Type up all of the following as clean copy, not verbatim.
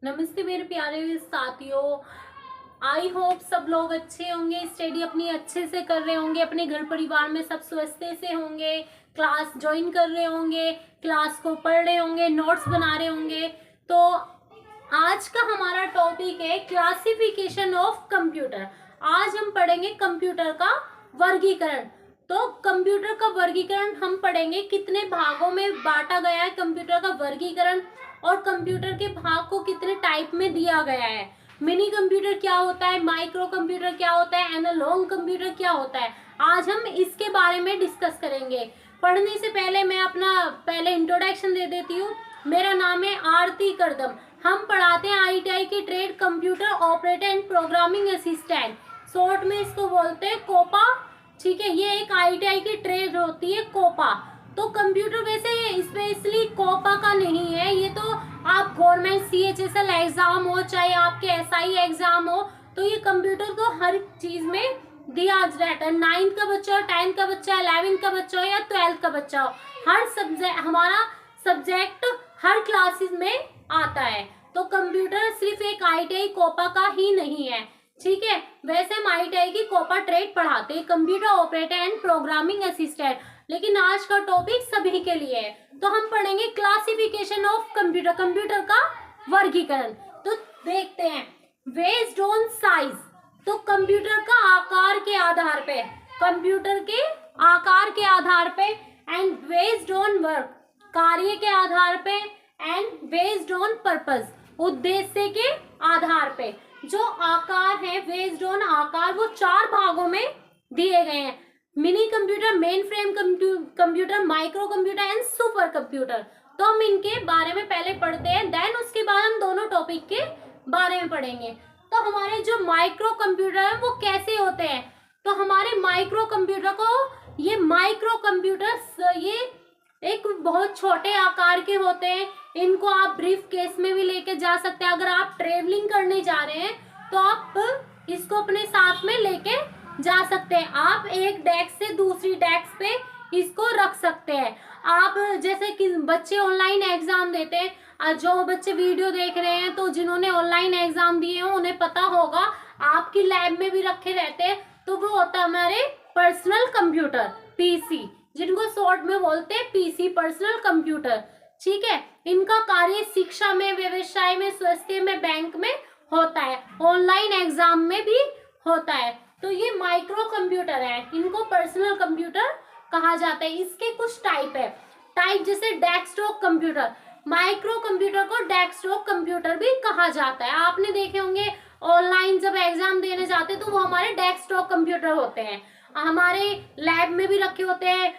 नमस्ते मेरे प्यारे साथियों। आई होप सब लोग अच्छे होंगे, स्टडी अपनी अच्छे से कर रहे होंगे, अपने घर परिवार में सब स्वस्थ से होंगे, क्लास ज्वाइन कर रहे होंगे, क्लास को पढ़ रहे होंगे, नोट्स बना रहे होंगे। तो आज का हमारा टॉपिक है क्लासिफिकेशन ऑफ कंप्यूटर। आज हम पढ़ेंगे कंप्यूटर का वर्गीकरण। तो कंप्यूटर का वर्गीकरण हम पढ़ेंगे, कितने भागों में बांटा गया है कंप्यूटर का वर्गीकरण, और कंप्यूटर के भाग को कितने टाइप में दिया गया है। मिनी कंप्यूटर क्या होता है, माइक्रो कंप्यूटर क्या होता है, एनालॉग कंप्यूटर क्या होता है, आज हम इसके बारे में डिस्कस करेंगे। पढ़ने से पहले मैं अपना इंट्रोडक्शन दे देती हूँ। मेरा नाम है आरती करदम। हम पढ़ाते हैं ITI की trade computer operator and programming assistant, short में इसको बोलते हैं कोपा। ठीक है, ये एक ITI की ट्रेड होती है कोपा। तो कंप्यूटर वैसे स्पेशली कोपा का नहीं है, ये तो आप गवर्नमेंट CHSL एग्जाम हो, चाहे आपके SI एग्जाम हो, तो ये कंप्यूटर तो हर चीज में दिया रहता है। 9th का बच्चा हो, 10th का बच्चा, 11th का बच्चा हो या 12th का बच्चा हो, हर सब्जेक्ट हमारा सब्जेक्ट हर क्लासेस में आता है। तो कंप्यूटर सिर्फ एक ITI कोपा का ही नहीं है। ठीक है, वैसे हम ITI की कोपा ट्रेड पढ़ाते हैं, computer operator and programming assistant, लेकिन आज का टॉपिक सभी के लिए है। तो हम पढ़ेंगे क्लासिफिकेशन ऑफ कंप्यूटर, कंप्यूटर का वर्गीकरण। तो देखते हैं, बेस्ड ऑन साइज, तो कंप्यूटर का आकार के आधार पे, कंप्यूटर के आकार के आधार पे, एंड बेस्ड ऑन वर्क, कार्य के आधार पे, एंड बेस्ड ऑन पर्पस, उद्देश्य के आधार पे। जो आकार है, बेस्ड ऑन आकार, वो 4 भागों में दिए गए हैं। Mini computer, main frame computer, micro computer and super computer. तो हम इनके बारे में पहले पढ़ते हैं, देन उसके बाद हम दोनों टॉपिक के बारे में पढ़ेंगे। तो हमारे जो माइक्रो कंप्यूटर है वो कैसे होते हैं, तो हमारे माइक्रो कंप्यूटर को, ये माइक्रो कंप्यूटर ये एक बहुत छोटे आकार के होते हैं। इनको आप ब्रीफ केस में भी लेके जा सकते हैं। अगर आप ट्रेवलिंग करने जा रहे हैं तो आप इसको अपने साथ में लेके जा सकते हैं। आप एक डेस्क से दूसरी डेस्क पे इसको रख सकते हैं। आप जैसे कि बच्चे ऑनलाइन एग्जाम देते हैं, जो बच्चे वीडियो देख रहे हैं, तो जिन्होंने ऑनलाइन एग्जाम दिए हो उन्हें पता होगा, आपकी लैब में भी रखे रहते हैं। तो वो होता है हमारे पर्सनल कंप्यूटर, PC, जिनको शॉर्ट में बोलते हैं PC, पर्सनल कंप्यूटर। ठीक है, इनका कार्य शिक्षा में, व्यवसाय में, स्वास्थ्य में, बैंक में होता है, ऑनलाइन एग्जाम में भी होता है। तो ये माइक्रो कंप्यूटर है, इनको पर्सनल कंप्यूटर कहा जाता है। इसके कुछ टाइप है, टाइप जैसे डेस्कटॉप कंप्यूटर, माइक्रो कंप्यूटर को डेस्कटॉप कंप्यूटर भी कहा जाता है। आपने देखे होंगे ऑनलाइन जब एग्जाम देने जाते तो वो हमारे डेस्कटॉप कंप्यूटर होते हैं, हमारे लैब में भी रखे होते हैं।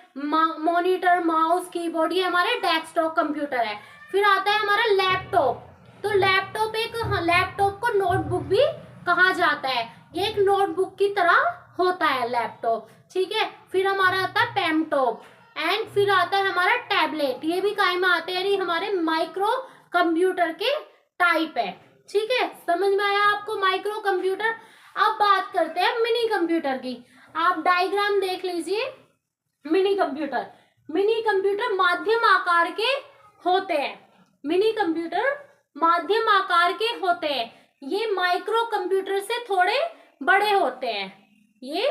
मॉनिटर, माउस, कीबोर्ड, ये हमारे डेस्कटॉप कंप्यूटर है। फिर आता है हमारा लैपटॉप। तो लैपटॉप को नोटबुक भी कहा जाता है, ये एक नोटबुक की तरह होता है लैपटॉप। ठीक है, फिर हमारा आता है पैमटॉप, एंड फिर आता है हमारा टैबलेट, ये भी काय में आते हैं, यानी हमारे माइक्रो कंप्यूटर के टाइप है। ठीक है, समझ में आया आपको माइक्रो कंप्यूटर। अब बात करते हैं मिनी कंप्यूटर की। आप डायग्राम देख लीजिए। मिनी कंप्यूटर माध्यम आकार के होते हैं, मिनी कंप्यूटर माध्यम आकार के होते हैं। ये माइक्रो कंप्यूटर से थोड़े बड़े होते हैं। ये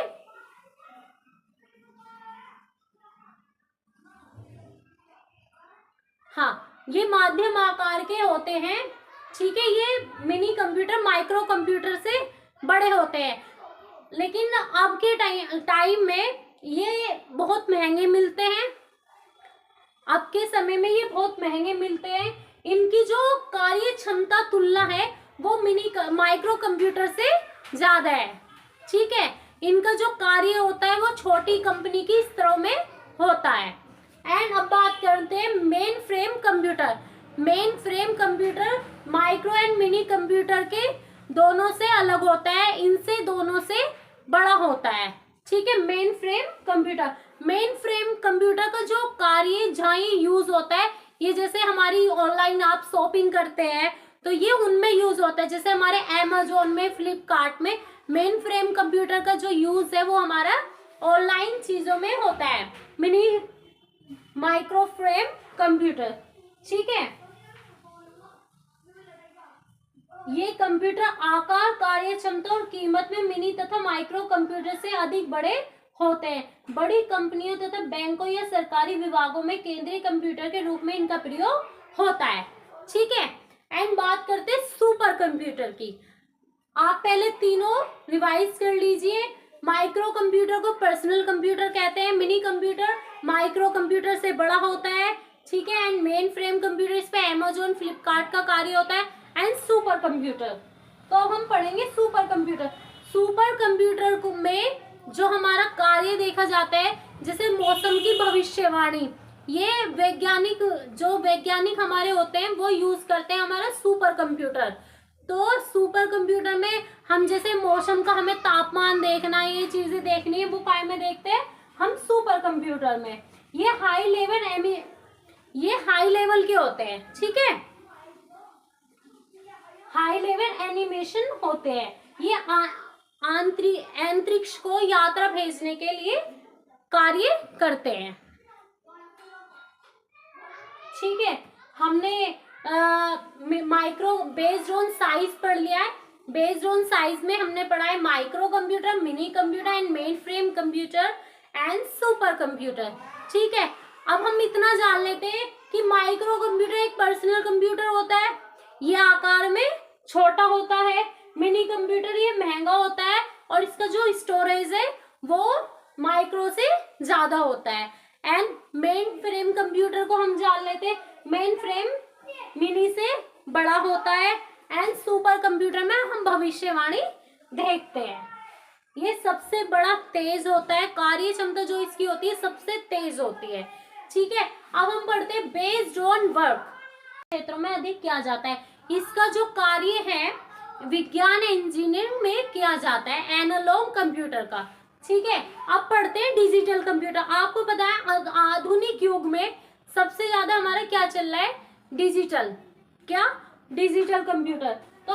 ये माध्यम आकार के होते हैं। ठीक है, ये मिनी कंप्यूटर माइक्रो कंप्यूटर से बड़े होते हैं, लेकिन अब के टाइम में ये बहुत महंगे मिलते हैं। अब के समय में ये बहुत महंगे मिलते हैं। इनकी जो कार्य क्षमता तुलना है वो माइक्रो कंप्यूटर से ज्यादा है। ठीक है, इनका जो कार्य होता है वो छोटी कंपनी की स्तरों में होता है। एंड अब बात करते हैं main frame computer. Main frame computer micro and mini computer के दोनों से अलग होता है, इनसे दोनों से बड़ा होता है। ठीक है, मेन फ्रेम कंप्यूटर का जो कार्य जहाँ यूज होता है, ये जैसे हमारी ऑनलाइन आप शॉपिंग करते हैं तो ये उनमें यूज होता है, जैसे हमारे Amazon में, फ्लिपकार्ट में मेन फ्रेम कंप्यूटर का जो यूज है वो हमारा ऑनलाइन चीजों में होता है, मिनी माइक्रो फ्रेम कंप्यूटर। ठीक है, ये कंप्यूटर आकार, कार्य क्षमता और कीमत में मिनी तथा माइक्रो कंप्यूटर से अधिक बड़े होते हैं। बड़ी कंपनियों तथा बैंकों या सरकारी विभागों में केंद्रीय कंप्यूटर के रूप में इनका प्रयोग होता है। ठीक है, एंड बात करते हैं सुपर कंप्यूटर की। आप पहले तीनों रिवाइज कर लीजिए। माइक्रो कंप्यूटर को पर्सनल कंप्यूटर कहते हैं, मिनी कंप्यूटर माइक्रो कंप्यूटर से बड़ा होता है। ठीक है, एंड मेन फ्रेम कंप्यूटर, इस पे अमेजोन फ्लिपकार्ट का कार्य होता है। एंड सुपर कंप्यूटर, तो अब हम पढ़ेंगे सुपर कंप्यूटर। सुपर कंप्यूटर में जो हमारा कार्य देखा जाता है, जैसे मौसम की भविष्यवाणी, ये वैज्ञानिक हमारे होते हैं वो यूज करते हैं हमारा सुपर कंप्यूटर। तो सुपर कंप्यूटर में हम जैसे मौसम का, हमें तापमान देखना है, ये चीजें देखनी है, वो काय में देखते हैं हम सुपर कंप्यूटर में। ये हाई लेवल के होते हैं। ठीक है, हाई लेवल एनिमेशन होते हैं। ये अंतरिक्ष को यात्रा भेजने के लिए कार्य करते हैं। ठीक है, हमने माइक्रो बेस्ड ऑन साइज पढ़ लिया है। बेस्ड ऑन साइज में हमने पढ़ा है micro computer, mini computer and mainframe computer and super computer. ठीक है, अब हम इतना जान लेते हैं कि माइक्रो कंप्यूटर एक पर्सनल कंप्यूटर होता है, ये आकार में छोटा होता है। मिनी कंप्यूटर ये महंगा होता है और इसका जो स्टोरेज है वो माइक्रो से ज्यादा होता है। एंड मेन फ्रेम कंप्यूटर को हम जान लेते हैं, मेन फ्रेम मिनी से बड़ा होता है। एंड सुपर कंप्यूटर में हम भविष्यवाणी देखते हैं, ये सबसे बड़ा तेज होता है, कार्य क्षमता जो इसकी होती है सबसे तेज होती है। ठीक है, अब हम पढ़ते हैं बेस्ड ऑन वर्क क्षेत्रों में अधिक किया जाता है। इसका जो कार्य है विज्ञान इंजीनियरिंग में किया जाता है एनालॉग कंप्यूटर का। ठीक है, अब पढ़ते हैं डिजिटल कंप्यूटर। आपको पता है आधुनिक युग में सबसे ज्यादा हमारा क्या चल रहा है, डिजिटल कंप्यूटर। तो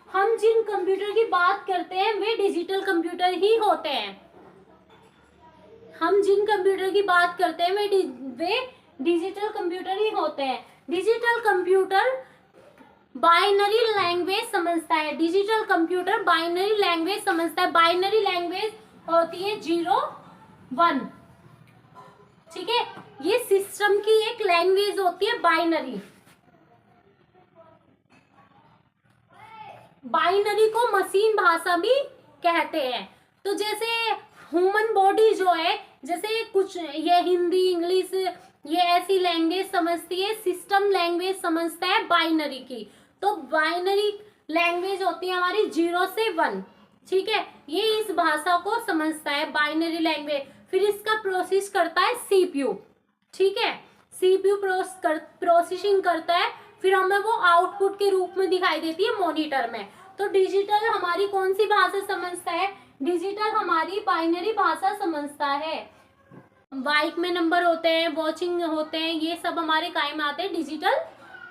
हम जिन कंप्यूटर की बात करते हैं वे डिजिटल कंप्यूटर ही होते हैं। हम जिन कंप्यूटर की बात करते हैं वे डिजिटल कंप्यूटर ही होते हैं। डिजिटल कंप्यूटर बाइनरी लैंग्वेज समझता है। डिजिटल कंप्यूटर बाइनरी लैंग्वेज समझता है। बाइनरी लैंग्वेज होती है 0 1। ठीक है, ये सिस्टम की एक लैंग्वेज होती है बाइनरी। बाइनरी को मशीन भाषा भी कहते हैं। तो जैसे ह्यूमन बॉडी जो है, जैसे कुछ ये हिंदी इंग्लिश ये ऐसी लैंग्वेज समझती है, सिस्टम लैंग्वेज समझता है बाइनरी की। तो बाइनरी लैंग्वेज होती है हमारी 0 से 1। ठीक है, ये इस भाषा को समझता है बाइनरी लैंग्वेज। फिर इसका प्रोसेस करता है सीपीयू। ठीक है, सीपीयू प्रोसेसिंग करता है, फिर हमें वो आउटपुट के रूप में दिखाई देती है मॉनिटर में। तो डिजिटल हमारी कौन सी भाषा समझता है, डिजिटल हमारी बाइनरी भाषा समझता है। बाइक में नंबर होते हैं, वॉचिंग होते हैं, ये सब हमारे काम आते हैं डिजिटल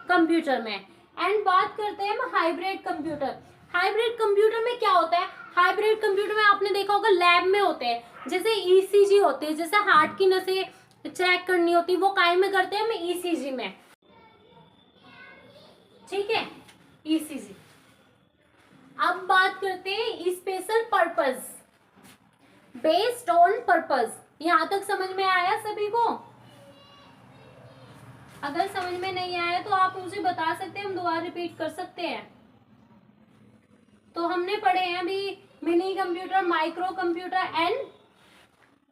कंप्यूटर में। एंड बात करते हैं हम हाइब्रिड कंप्यूटर। हाइब्रिड कंप्यूटर में क्या होता है, हाइब्रिड कंप्यूटर में आपने देखा होगा लैब में होते हैं, जैसे ईसीजी होते हैं, जैसे हार्ट की नसें चेक करनी होती, वो काय में करते हैं हम ईसीजी में। ठीक है, ईसीजी। अब बात करते हैं special purpose, based on purpose. यहां तक समझ में आया सभी को? अगर समझ में नहीं आया तो आप मुझे बता सकते हैं, हम दोबारा रिपीट कर सकते हैं। तो हमने पढ़े हैं अभी mini computer, micro computer and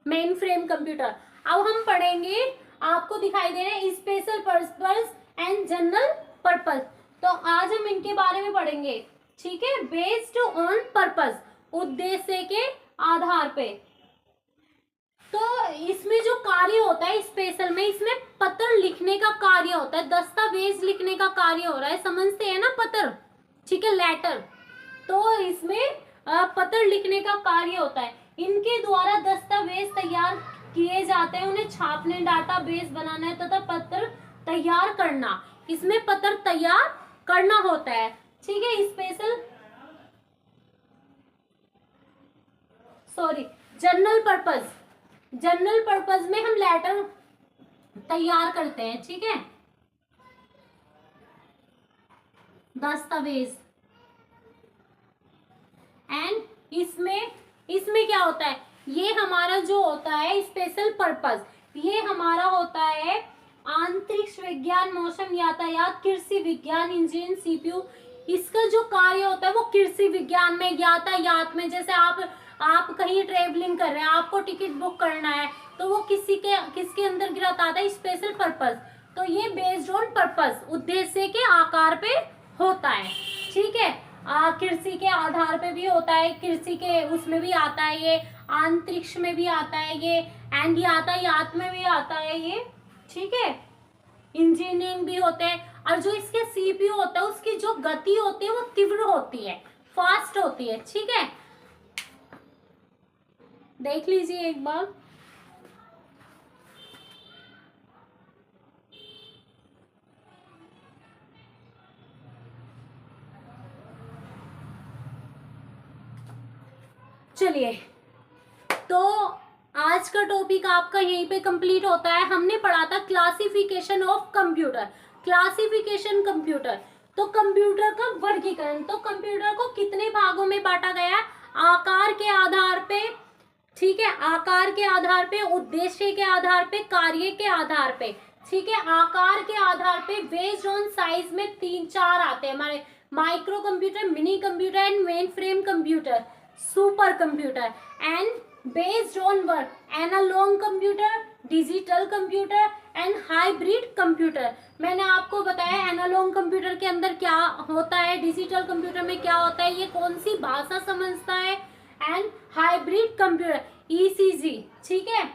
mainframe computer. अब हम पढ़ेंगे, आपको दिखाई दे रहे हैं special purpose and general purpose. तो आज हम इनके बारे में पढ़ेंगे। ठीक है, बेस्ड ऑन पर्पस, उद्देश्य के आधार पे। तो इसमें जो कार्य होता है स्पेशल में, इसमें पत्र लिखने का कार्य होता है, दस्तावेज लिखने का कार्य हो रहा है, समझते हैं ना पत्र। ठीक है, लेटर। तो इसमें पत्र लिखने का कार्य होता है। इनके द्वारा दस्तावेज तैयार किए जाते हैं, उन्हें छापने, डाटाबेस बनाना है तथा पत्र तैयार करना, इसमें पत्र तैयार करना होता है। ठीक है, जनरल पर्पस, जनरल पर्पस में हम लेटर तैयार करते हैं। ठीक है, दस्तावेज। एंड इसमें क्या होता है, ये हमारा जो होता है स्पेशल पर्पस, ये हमारा होता है अंतरिक्ष विज्ञान, मौसम, यातायात, कृषि विज्ञान, इंजीनियरिंग, सीपीयू। इसका जो कार्य होता है वो कृषि विज्ञान में, यातायात में, जैसे आप कहीं ट्रेवलिंग कर रहे हैं, आपको टिकट बुक करना है, तो वो किसके अंदर गिराता है, स्पेशल पर्पस। तो ये बेस्ड ऑन पर्पस, उद्देश्य के आकार पे होता है, ठीक है। कृषि के आधार पे भी होता है, कृषि के उसमें भी आता है ये, अंतरिक्ष में भी आता है ये, एंड यातायात में भी आता है ये, ठीक है। इंजीनियरिंग भी होते हैं। और जो इसके सीपीयू होता है उसकी जो गति होती है वो तीव्र होती है, फास्ट होती है, ठीक है। देख लीजिए एक बार। चलिए, तो आज का टॉपिक आपका यहीं पे कंप्लीट होता है। हमने पढ़ा था classification of computer, classification computer. तो कंप्यूटर का वर्गीकरण, तो कंप्यूटर को कितने भागों में बांटा गया है, आकार के आधार पे, ठीक है, आकार के आधार पे, उद्देश्य के आधार पे, कार्य के आधार पे, ठीक है। आकार के आधार पे बेस्ड ऑन साइज में 3-4 आते हैं हमारे, micro computer, mini computer and mainframe computer, super computer. And based on work, analogue computer, digital computer and hybrid computer. मैंने आपको बताया एनालॉग कंप्यूटर के अंदर क्या होता है, डिजिटल कंप्यूटर में क्या होता है, ये कौन सी भाषा समझता है, एंड हाइब्रिड कंप्यूटर, ईसीजी, ठीक है,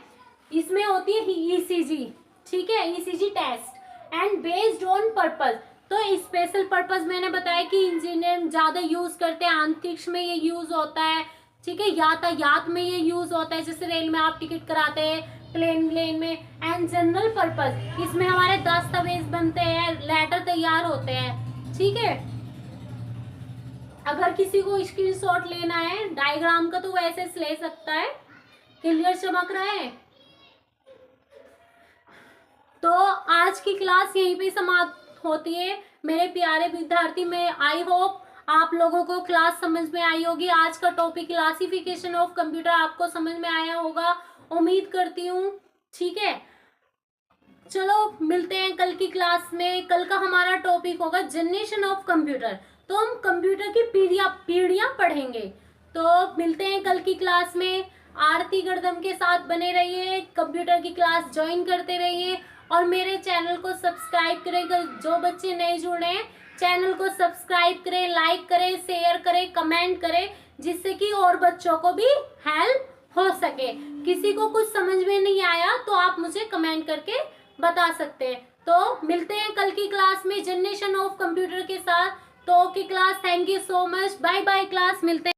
इसमें होती है ईसीजी, ठीक है, ECG test. And based on purpose, तो स्पेशल पर्पस मैंने बताया कि इंजीनियर ज्यादा यूज करते हैं, अंतरिक्ष में ये यूज होता है, ठीक है, यातायात में ये यूज होता है, जैसे रेल में आप टिकट कराते हैं, प्लेन में। एंड जनरल पर्पस, इसमें हमारे दस्तावेज बनते हैं, लेटर तैयार होते हैं, ठीक है। अगर किसी को स्क्रीनशॉट लेना है डायग्राम का तो वो ऐसे ले सकता है। क्लियर चमक रहा है? तो आज की क्लास यहीं पे समाप्त होती है मेरे प्यारे विद्यार्थी। में आई होप आप लोगों को क्लास समझ में आई होगी। आज का टॉपिक क्लासिफिकेशन ऑफ कंप्यूटर आपको समझ में आया होगा, उम्मीद करती हूँ, ठीक है। चलो मिलते हैं कल की क्लास में। कल का हमारा टॉपिक होगा जनरेशन ऑफ कंप्यूटर, तो हम कंप्यूटर की पीढ़ियां पढ़ेंगे। तो मिलते हैं कल की क्लास में। आरती गर्दम के साथ बने रहिए, कंप्यूटर की क्लास ज्वाइन करते रहिए और मेरे चैनल को सब्सक्राइब करें। जो बच्चे नए जुड़े हैं चैनल को सब्सक्राइब करें, लाइक करें, शेयर करें, कमेंट करें, जिससे कि और बच्चों को भी हेल्प हो सके। किसी को कुछ समझ में नहीं आया तो आप मुझे कमेंट करके बता सकते हैं। तो मिलते हैं कल की क्लास में जनरेशन ऑफ कंप्यूटर के साथ। तो okay class, thank you so much, bye bye class, मिलते हैं।